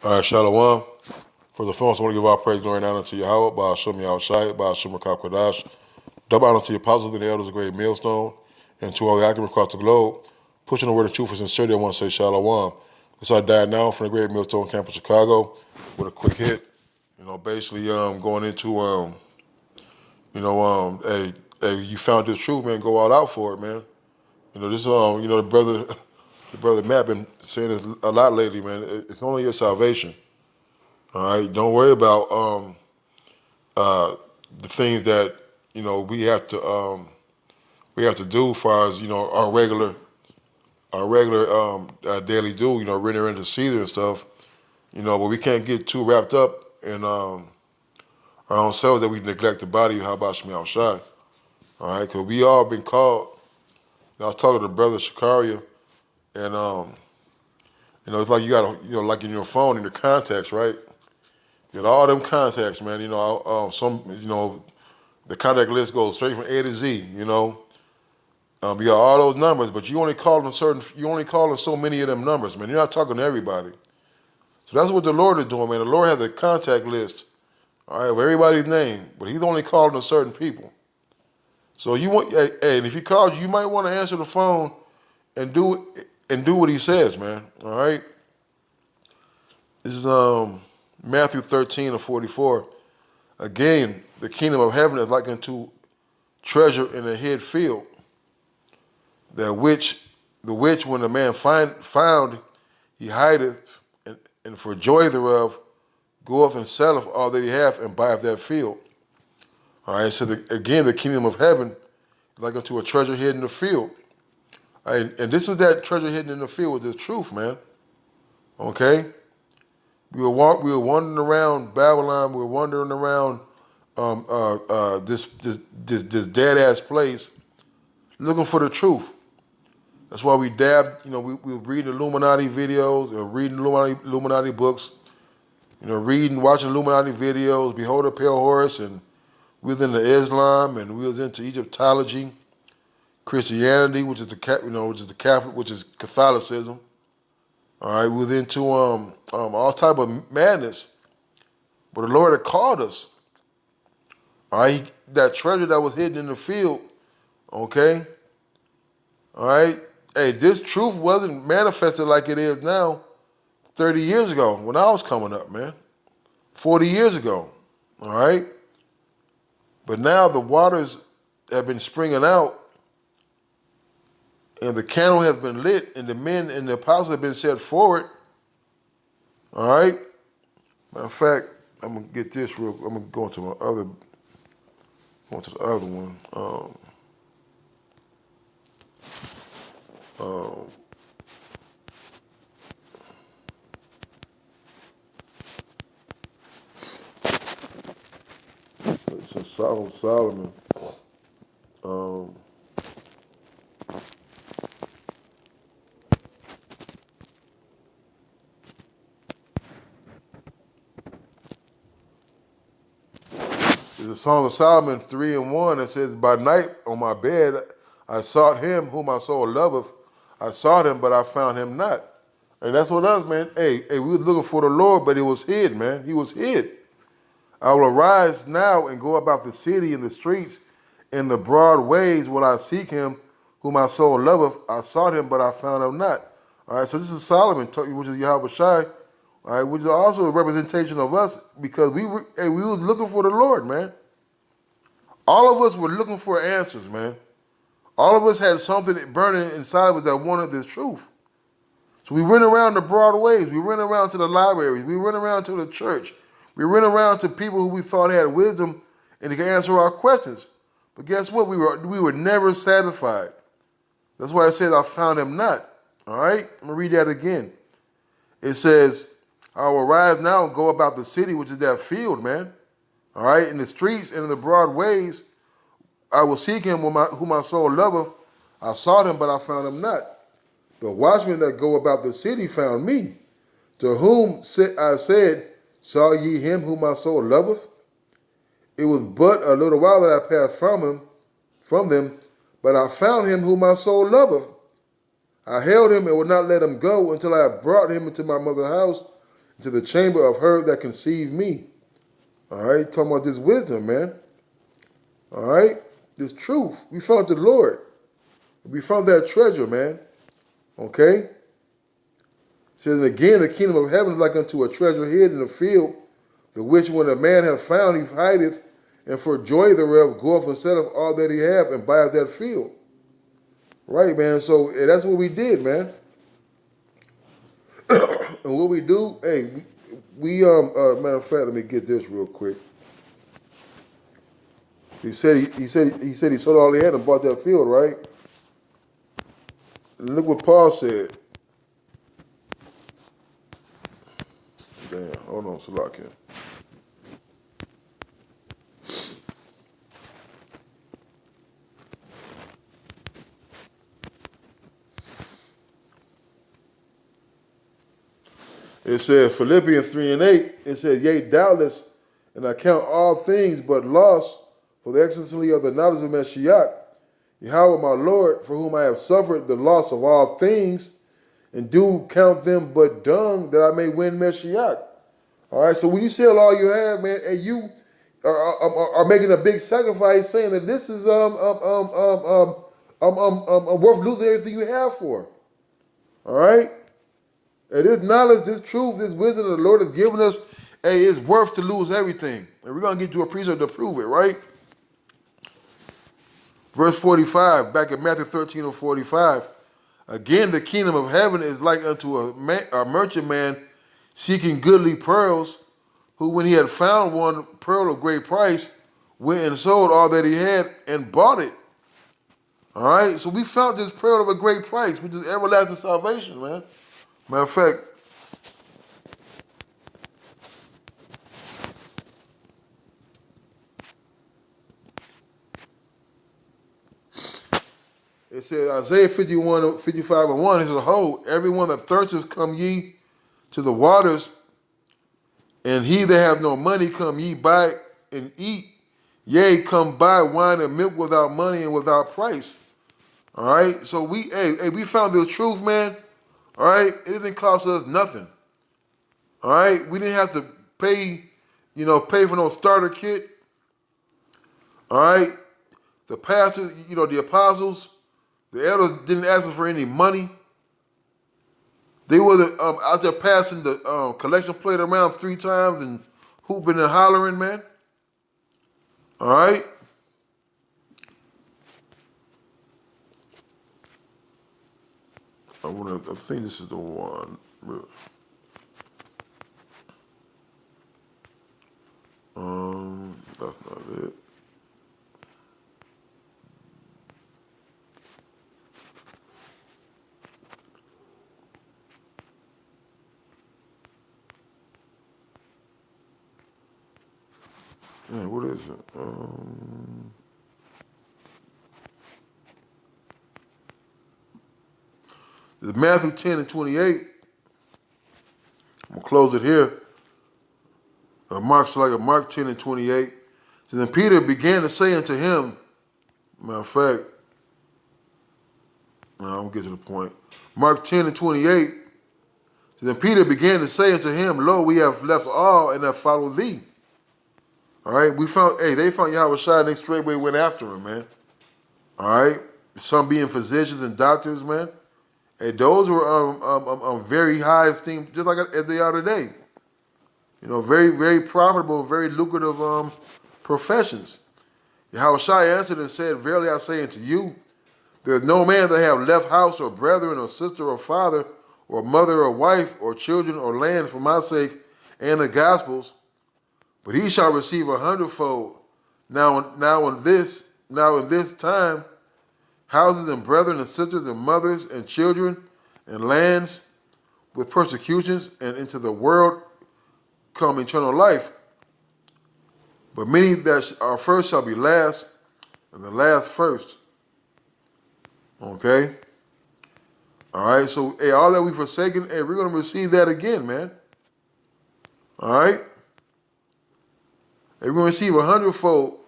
All right, Shalom. For the first, I want to give our praise, glory, and honor to Yahweh, by Hashem Yahushai, by Hashem Kadash. Double honor to your apostles and the elders of Great Millstone, and to all the active across the globe. Pushing the word of truth and sincerity, I want to say Shalom. This I died now from the Great Millstone Campus, Chicago, with a quick hit. Basically, going into, hey, you found this truth, man. Go all out for it, man. The brother Matt been saying this a lot lately, man. It's only your salvation. All right, don't worry about the things that we have to do as far as our regular daily do. Render into Caesar and stuff. But we can't get too wrapped up in our own selves that we neglect the body. How about Shemiel Shai? All right, because we all been called. I was talking to brother Shakaria, and it's like you got like in your phone in the contacts, right? You got all them contacts, man. The contact list goes straight from A to Z. You got all those numbers, but you only calling so many of them numbers, man. You're not talking to everybody. So that's what the Lord is doing, man. The Lord has a contact list, all right, with everybody's name, but He's only calling to certain people. So and if He calls you, you might want to answer the phone and do what He says, man. All right. This is Matthew 13:44. Again, the kingdom of heaven is like unto treasure in a hid field, the which when the man found, he hideth, and for joy thereof goeth and selleth all that he hath, and buyeth that field. All right, so again, the kingdom of heaven is like unto a treasure hidden in the field. All right, and this was that treasure hidden in the field with the truth, man. Okay? We were wandering around Babylon. We were wandering around this dead ass place, looking for the truth. That's why we dabbed. We were reading Illuminati videos, or reading Illuminati books. Watching Illuminati videos. Behold a Pale Horse, and we was into Islam, and we was into Egyptology, Christianity, which is Catholicism. All right, we was into all type of madness, but the Lord had called us. All right, that treasure that was hidden in the field. Okay, all right. Hey, this truth wasn't manifested like it is now 30 years ago when I was coming up, man. 40 years ago. All right, but now the waters have been springing out, and the candle has been lit, and the men and the apostles have been set forward. All right. Matter of fact, I'm gonna get this real. I'm gonna go into the other one. It's a Solomon. There's a Song of Solomon 3:1 that says, "By night on my bed I sought him whom my soul loveth. I sought him, but I found him not." And that's what us, man. Hey, we was looking for the Lord, but it was hid, man. He was hid. I will arise now and go about the city and the streets, in the broad ways will I seek him whom my soul loveth. I sought him, but I found him not. All right, so this is Solomon, which is Yahweh Shai, all right, which is also a representation of us, because we was looking for the Lord, man. All of us were looking for answers, man. All of us had something burning inside of us that wanted this truth. So we went around the broad ways. We went around to the libraries. We went around to the church. We went around to people who we thought had wisdom and they could answer our questions. But guess what? We were never satisfied. That's why it says, I found him not. All right? I'm going to read that again. It says, I will rise now and go about the city, which is that field, man. All right? In the streets and in the broad ways, I will seek him whom my soul loveth. I sought him, but I found him not. The watchmen that go about the city found me. To whom I said, saw ye him whom my soul loveth? It was but a little while that I passed from them, but I found him whom my soul loveth. I held him and would not let him go until I had brought him into my mother's house into the chamber of her that conceived me. All right, talking about this wisdom, man. All right, this truth. We found the Lord. We found that treasure, man. Okay? It says, and again, the kingdom of heaven is like unto a treasure hid in a field, the which when a man hath found, he hideth, and for joy thereof goeth and selleth all that he hath, and buyeth that field. Right, man? So that's what we did, man. And what we do, hey, matter of fact, let me get this real quick. He said he sold all he had and bought that field, right? And look what Paul said. Damn, hold on, Salakia. It says, Philippians 3:8, it says, yea, doubtless, and I count all things but loss for the excellency of the knowledge of Mashiach, Yahweh my Lord, for whom I have suffered the loss of all things, and do count them but dung, that I may win Mashiach. All right, so when you sell all you have, man, and you are making a big sacrifice, saying that this is worth losing everything you have for. All right, and this knowledge, this truth, this wisdom that the Lord has given us, hey, it's worth to lose everything, and we're gonna get you a precept to prove it, right? Verse 45, back in Matthew 13:45. Again, the kingdom of heaven is like unto a merchant man seeking goodly pearls, who when he had found one pearl of great price, went and sold all that he had and bought it. All right, so we found this pearl of a great price, which is everlasting salvation, man. Matter of fact, it says, Isaiah 55:1, it says, ho, everyone that thirsteth, come ye to the waters, and he that have no money, come ye buy and eat. Yea, come buy wine and milk without money and without price. All right, so we found the truth, man. All right, it didn't cost us nothing. All right, we didn't have to pay for no starter kit. All right, the pastors, the apostles, the elders didn't ask us for any money. They were out there passing the collection plate around 3 times and hooping and hollering, man. All right. I think this is the one. That's not it. Yeah, what is it? It's Matthew 10:28. I'm gonna close it here. Mark 10:28. So then Peter began to say unto him, matter of fact, I'm gonna get to the point. Mark 10:28. So then Peter began to say unto him, lo, we have left all and have followed thee. All right, they found Yahweh Shai and they straightway went after him, man. All right, some being physicians and doctors, man. And those were very high esteemed, just like as they are today. Very, very profitable, very lucrative professions. Yahweh Shai answered and said, verily I say unto you, there is no man that have left house or brethren or sister or father or mother or wife or children or land for my sake and the gospel's, but he shall receive 100-fold. Now in this time, houses and brethren and sisters and mothers and children and lands with persecutions, and into the world come eternal life. But many that are first shall be last, and the last first. Okay? All right, so all that we've forsaken, we're going to receive that again, man. All right? We're going to receive 100-fold,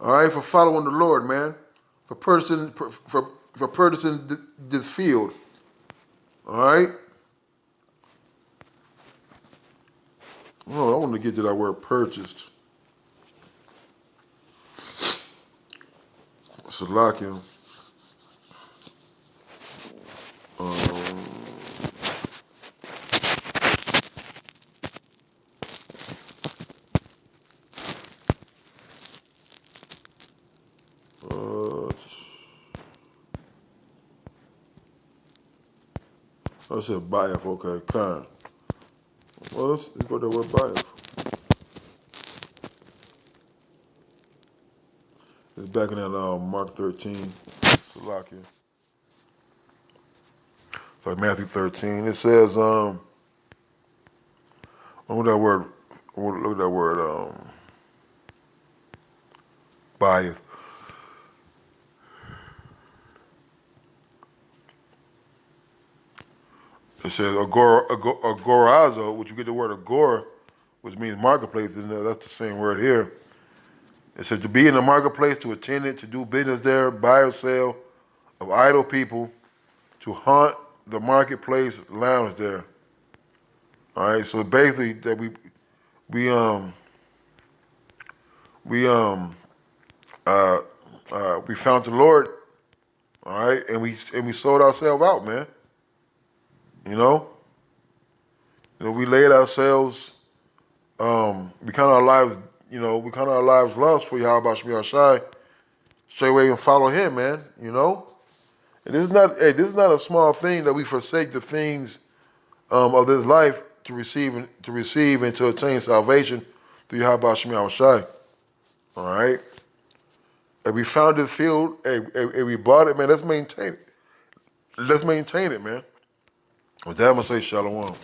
all right, for following the Lord, man, for purchasing this field, all right? Oh, I want to get to that word purchased. Salakia. Uh, I said Bayef, okay, Khan. Well, let's go to the word Bayef. It's back in that Mark 13, Salakia. Like Matthew 13. It says, look at that word, look at that word, Bayef. It says agorazo, which you get the word agora, which means marketplace, and that's the same word here. It says to be in the marketplace, to attend it, to do business there, buy or sell of idle people, to haunt the marketplace lounge there. All right, so basically that we um we um we found the Lord, all right, and we sold ourselves out, man. You know, we laid ourselves, we count our lives, we count our lives lost for Yahweh Shemi Shai, straight away and follow Him, man. You know, and this is not a small thing that we forsake the things of this life to receive and to attain salvation through Yahweh Shemi Shai. All right. And we found this field, and we bought it, man. Let's maintain it. Let's maintain it, man. With that, I'm going to say shalom.